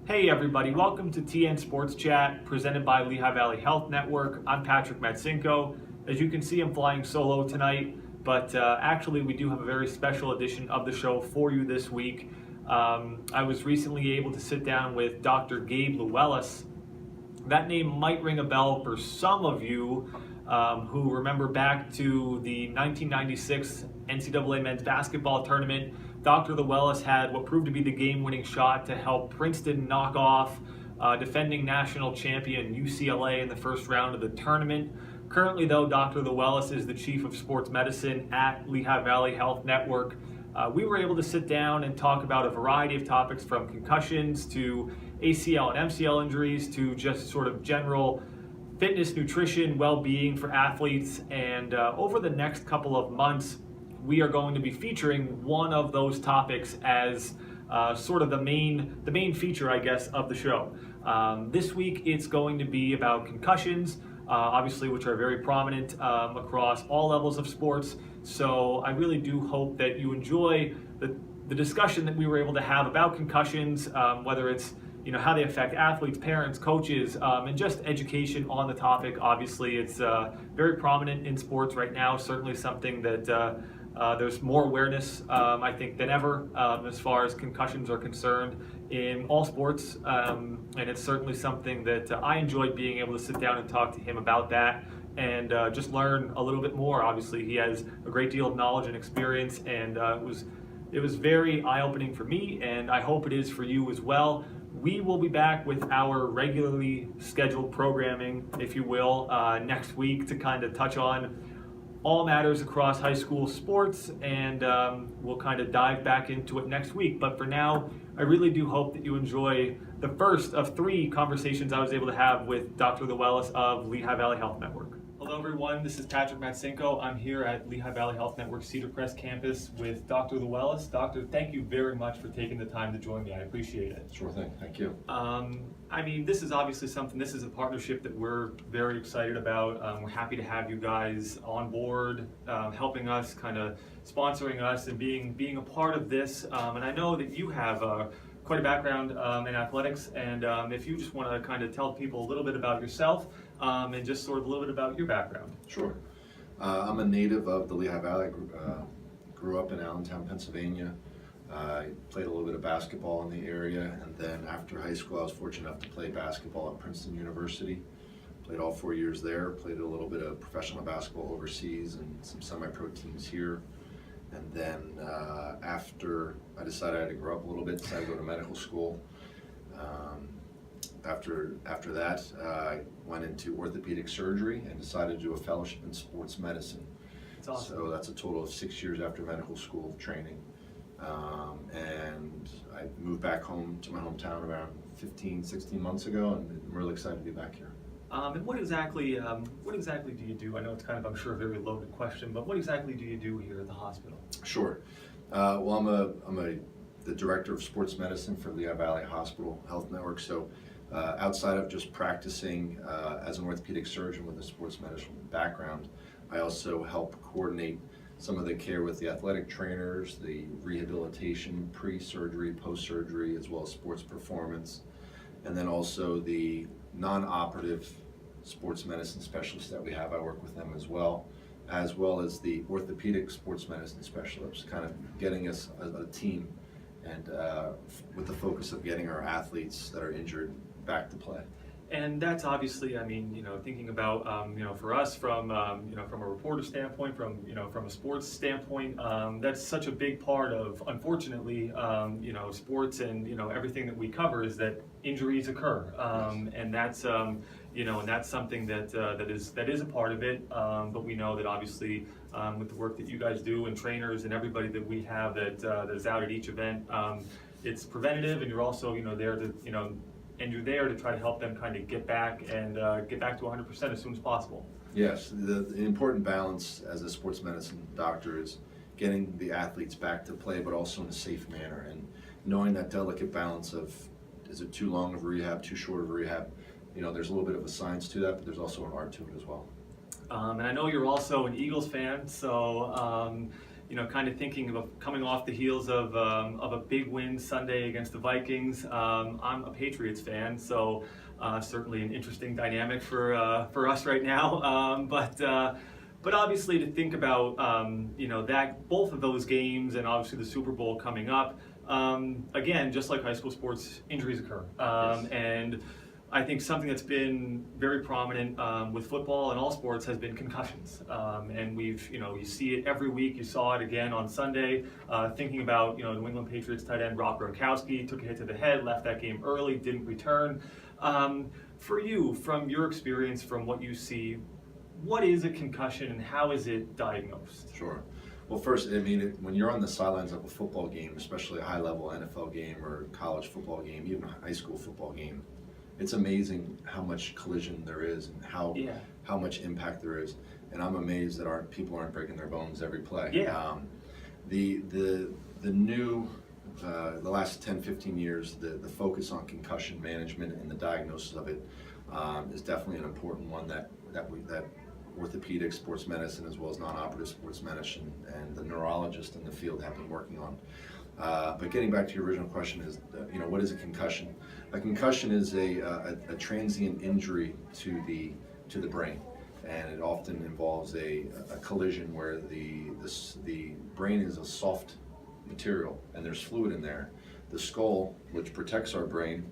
Hey everybody, welcome to tnSportsChat presented by Lehigh Valley Health Network. I'm Patrick Matsinko. As you can see, I'm flying solo tonight, but actually we do have a very special edition of the show for you this week. I was recently able to sit down with Dr. Gabe Lewullis. That name might ring a bell for some of you who remember back to the 1996 NCAA men's basketball tournament. Dr. Lewullis had what proved to be the game-winning shot to help Princeton knock off defending national champion UCLA in the first round of the tournament. Currently, though, Dr. Lewullis is the chief of sports medicine at Lehigh Valley Health Network. We were able to sit down and talk about a variety of topics, from concussions to ACL and MCL injuries to just sort of general fitness, nutrition, well-being for athletes. And over the next couple of months, we are going to be featuring one of those topics as sort of the main feature, I guess, of the show. This week, it's going to be about concussions, obviously, which are very prominent across all levels of sports. So I really do hope that you enjoy the discussion that we were able to have about concussions, whether it's how they affect athletes, parents, coaches, and just education on the topic. Obviously, it's very prominent in sports right now, certainly something that there's more awareness, I think, than ever as far as concussions are concerned in all sports. And it's certainly something that I enjoyed being able to sit down and talk to him about that and just learn a little bit more. Obviously, he has a great deal of knowledge and experience, and it was very eye-opening for me, and I hope it is for you as well. We will be back with our regularly scheduled programming, if you will, next week to kind of touch on all matters across high school sports, and we'll kind of dive back into it next week. But for now, I really do hope that you enjoy the first of 3 conversations I was able to have with Dr. Lewullis of Lehigh Valley Health Network. Hello everyone, this is Patrick Matsinko. I'm here at Lehigh Valley Health Network Cedar Crest campus with Dr. Lewullis. Doctor, thank you very much for taking the time to join me. I appreciate it. Sure thing, thank you. I mean, this is obviously something, this is a partnership that we're very excited about. We're happy to have you guys on board, helping us, kind of sponsoring us and being a part of this. And I know that you have quite a background in athletics, and if you just want to kind of tell people a little bit about yourself and just sort of a little bit about your background. Sure. I'm a native of the Lehigh Valley. Grew up in Allentown, Pennsylvania. I played a little bit of basketball in the area, and then after high school I was fortunate enough to play basketball at Princeton University. Played all 4 years there, played a little bit of professional basketball overseas and some semi-pro teams here. And then after I decided I had to grow up a little bit, decided to go to medical school. After that, I went into orthopedic surgery and decided to do a fellowship in sports medicine. That's awesome. So that's a total of 6 years after medical school training. And I moved back home to my hometown around 16 months ago, and I'm really excited to be back here. And what exactly do you do? I know it's kind of, I'm sure, a very loaded question, but what exactly do you do here at the hospital? Sure. Well, I'm the director of sports medicine for Lehigh Valley Hospital Health Network. So outside of just practicing as an orthopedic surgeon with a sports medicine background, I also help coordinate some of the care with the athletic trainers, the rehabilitation, pre-surgery, post-surgery, as well as sports performance, and then also the non-operative sports medicine specialists that we have. I work with them as well as the orthopedic sports medicine specialists, kind of getting us a team and with the focus of getting our athletes that are injured back to play. And that's obviously, I mean, thinking about, for us from a reporter standpoint, from a sports standpoint, that's such a big part of, unfortunately, sports and, everything that we cover is that injuries occur. And that's, and that's something that is a part of it. But we know that obviously with the work that you guys do and trainers and everybody that we have that is out at each event, it's preventative, and you're also, there to, and you're there to try to help them kind of get back to 100% as soon as possible. Yes, the important balance as a sports medicine doctor is getting the athletes back to play, but also in a safe manner, and knowing that delicate balance of, is it too long of a rehab, too short of a rehab? There's a little bit of a science to that, but there's also an art to it as well. And I know you're also an Eagles fan, so kind of thinking of coming off the heels of a big win Sunday against the Vikings. I'm a Patriots fan, so certainly an interesting dynamic for us right now. But obviously to think about that both of those games and obviously the Super Bowl coming up. Again, just like high school sports, injuries occur, Yes. and I think something that's been very prominent with football and all sports has been concussions. And you see it every week. You saw it again on Sunday. Thinking about, New England Patriots tight end Rob Gronkowski took a hit to the head, left that game early, didn't return. For you, from your experience, from what you see, what is a concussion and how is it diagnosed? Sure. Well, first, when you're on the sidelines of a football game, especially a high-level NFL game or college football game, even a high school football game, it's amazing how much collision there is and how much impact there is. And I'm amazed that people aren't breaking their bones every play. Yeah. The last 10, 15 years, the focus on concussion management and the diagnosis of it is definitely an important one that orthopedic sports medicine as well as non-operative sports medicine and the neurologists in the field have been working on. But getting back to your original question is, what is a concussion? A concussion is a transient injury to the brain, and it often involves a collision where the brain is a soft material and there's fluid in there. The skull, which protects our brain,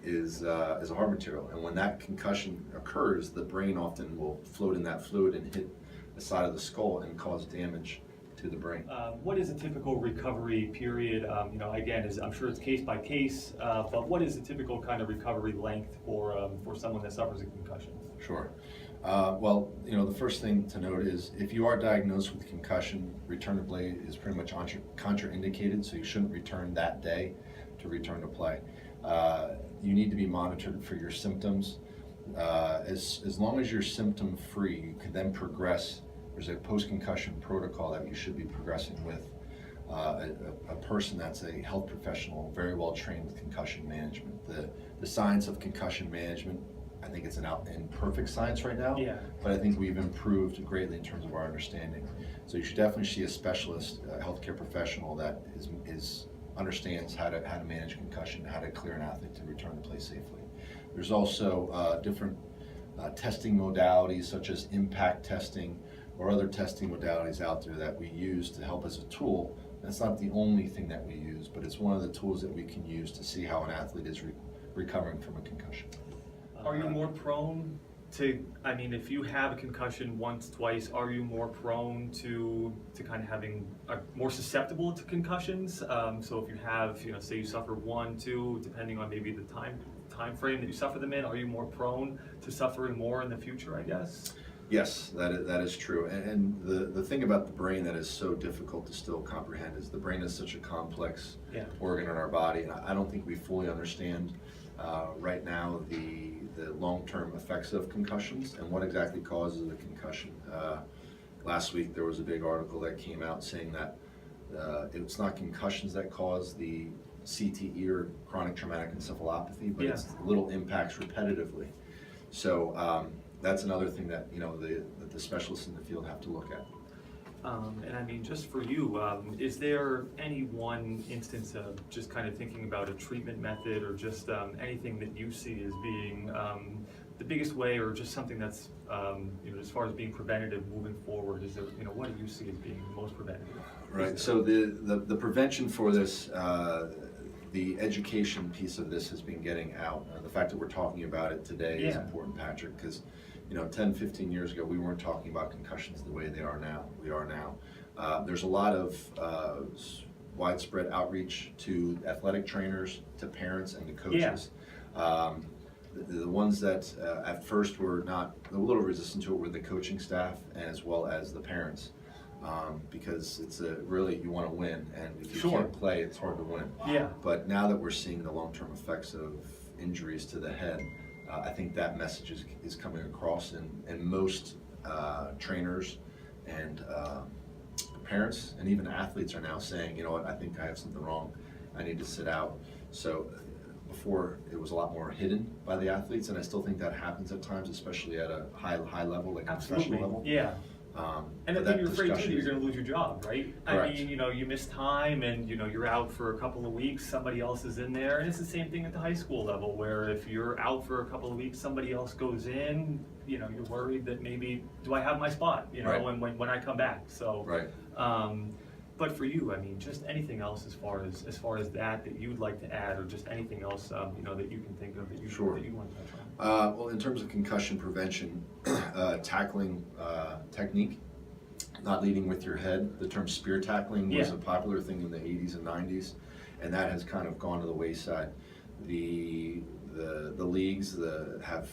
is a hard material, and when that concussion occurs, the brain often will float in that fluid and hit the side of the skull and cause damage to the brain. What is a typical recovery period? Again, I'm sure it's case by case, but what is a typical kind of recovery length for someone that suffers a concussion? Sure. Well, the first thing to note is if you are diagnosed with concussion, return to play is pretty much contraindicated, so you shouldn't return that day to return to play. You need to be monitored for your symptoms. As long as you're symptom free, you can then progress. There's a post-concussion protocol that you should be progressing with a person that's a health professional, very well trained with concussion management. The science of concussion management, I think it's an imperfect science right now, but I think we've improved greatly in terms of our understanding. So you should definitely see a specialist, a healthcare professional that understands how to manage concussion, how to clear an athlete to return to play safely. There's also different testing modalities such as impact testing or other testing modalities out there that we use to help as a tool. That's not the only thing that we use, but it's one of the tools that we can use to see how an athlete is recovering from a concussion. Are you more prone to, if you have a concussion once, twice, are you more prone to kind of having, more susceptible to concussions? So if you have, say you suffer 1, 2, depending on maybe the time frame that you suffer them in, are you more prone to suffering more in the future, I guess? Yes, that is true. And the thing about the brain that is so difficult to still comprehend is the brain is such a complex organ in our body, and I don't think we fully understand right now the long-term effects of concussions and what exactly causes a concussion. Last week there was a big article that came out saying that it's not concussions that cause the CTE or chronic traumatic encephalopathy, but it's little impacts repetitively. So that's another thing that the specialists in the field have to look at. And just for you, is there any one instance of just kind of thinking about a treatment method or just anything that you see as being the biggest way, or just something that's, as far as being preventative moving forward? Is there, what do you see as being most preventative? Right. So the prevention for this, the education piece of this has been getting out. The fact that we're talking about it today is important, Patrick, because 10, 15 years ago, we weren't talking about concussions the way we are now. There's a lot of widespread outreach to athletic trainers, to parents, and to coaches. The ones that at first were not a little resistant to it were the coaching staff as well as the parents, because it's really, you want to win, and if you can't play, it's hard to win. But now that we're seeing the long-term effects of injuries to the head, I think that message is coming across, and most trainers and parents and even athletes are now saying, I think I have something wrong, I need to sit out. So before, it was a lot more hidden by the athletes, and I still think that happens at times, especially at a high level, like a professional level. And I but think you're afraid too discussion that you're is- going to lose your job, right? Correct. I mean, you miss time and, you're out for a couple of weeks, somebody else is in there. And it's the same thing at the high school level, where if you're out for a couple of weeks, somebody else goes in, you're worried that maybe, do I have my spot, Right. when I come back? So, Right. but for you, I mean, just anything else as far as that you'd like to add, or just anything else, that you can think of that you Sure. that you want to touch on. Well, in terms of concussion prevention, tackling technique, not leading with your head. The term spear tackling was Yeah. a popular thing in the 80s and 90s, and that has kind of gone to the wayside. The leagues have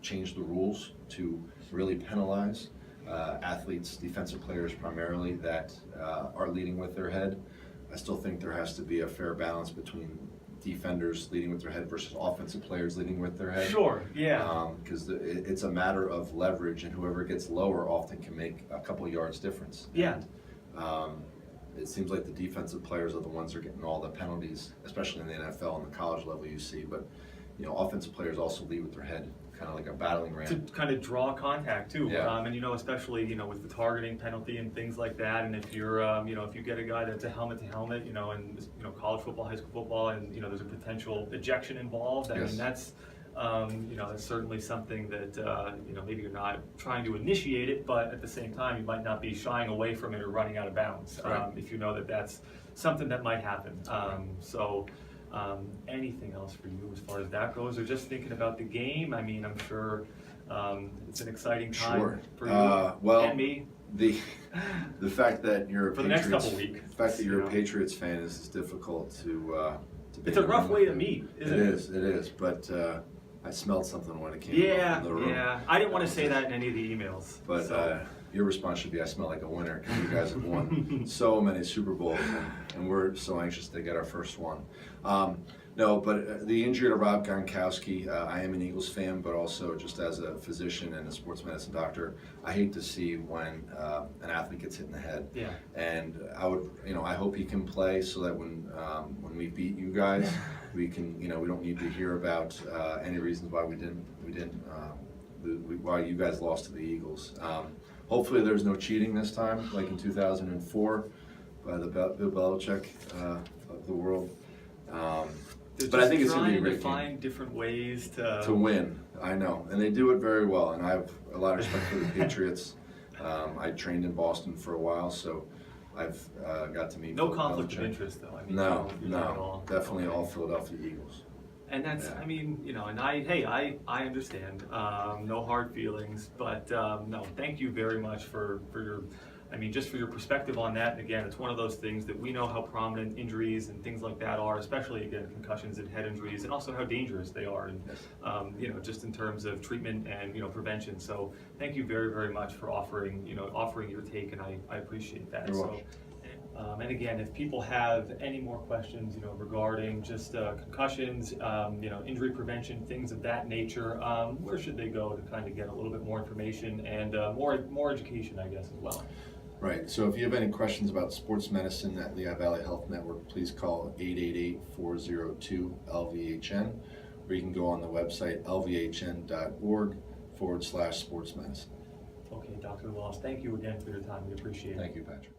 changed the rules to really penalize athletes, defensive players primarily, that are leading with their head. I still think there has to be a fair balance between defenders leading with their head versus offensive players leading with their head. Sure, yeah. Because it's a matter of leverage, and whoever gets lower often can make a couple yards difference. Yeah. And, it seems like the defensive players are the ones that are getting all the penalties, especially in the NFL and the college level you see. But offensive players also lead with their head, kind of like a battling ram. To kind of draw contact too, Yeah. and especially with the targeting penalty and things like that, and if you're if you get a guy that's a helmet to helmet, and college football, high school football, and there's a potential ejection involved. I Yes. mean that's that's certainly something that maybe you're not trying to initiate it, but at the same time you might not be shying away from it or running out of bounds, Right. if you know that that's something that might happen. Anything else for you as far as that goes, or just thinking about the game? I mean, I'm sure it's an exciting time Sure. for you Well, and me. The fact that you're a For the next Patriots, couple weeks, the fact that you're you a know. Patriots fan is difficult to be It's a in the rough room way with to you. meet, isn't it? It is. But I smelled something when it came Yeah, in the room. yeah. I didn't want to say that in any of the emails. But so. your response should be, I smell like a winner, because you guys have won so many Super Bowls, and we're so anxious to get our first one. No, but the injury to Rob Gronkowski, I am an Eagles fan, but also just as a physician and a sports medicine doctor, I hate to see when an athlete gets hit in the head. Yeah. And I hope he can play so that when we beat you guys, we can, we don't need to hear about any reasons why why you guys lost to the Eagles. Hopefully there's no cheating this time, like in 2004 by the Bill Belichick of the world. But I think it's going to be a great trying to game. find different ways to win. I know, and they do it very well, and I have a lot of respect for the Patriots. I trained in Boston for a while, so I've got to meet no Bill conflict of Belichick. interest though. I mean, No, you're not at all. definitely Okay. all Philadelphia Eagles. And that's, Yeah. I mean, and I understand, no hard feelings, but no, thank you very much for your, just for your perspective on that. And again, it's one of those things that we know how prominent injuries and things like that are, especially again, concussions and head injuries, and also how dangerous they are, and Yes. just in terms of treatment and prevention. So thank you very, very much for offering your take, and I appreciate that. You're So. welcome. And again, if people have any more questions, regarding just concussions, injury prevention, things of that nature, where should they go to kind of get a little bit more information and more education, I guess, as well? Right, so if you have any questions about sports medicine at Lehigh Valley Health Network, please call 888-402-LVHN, or you can go on the website lvhn.org/sportsmedicine. Okay, Dr. Lewullis, thank you again for your time. We appreciate it. Thank you, Patrick.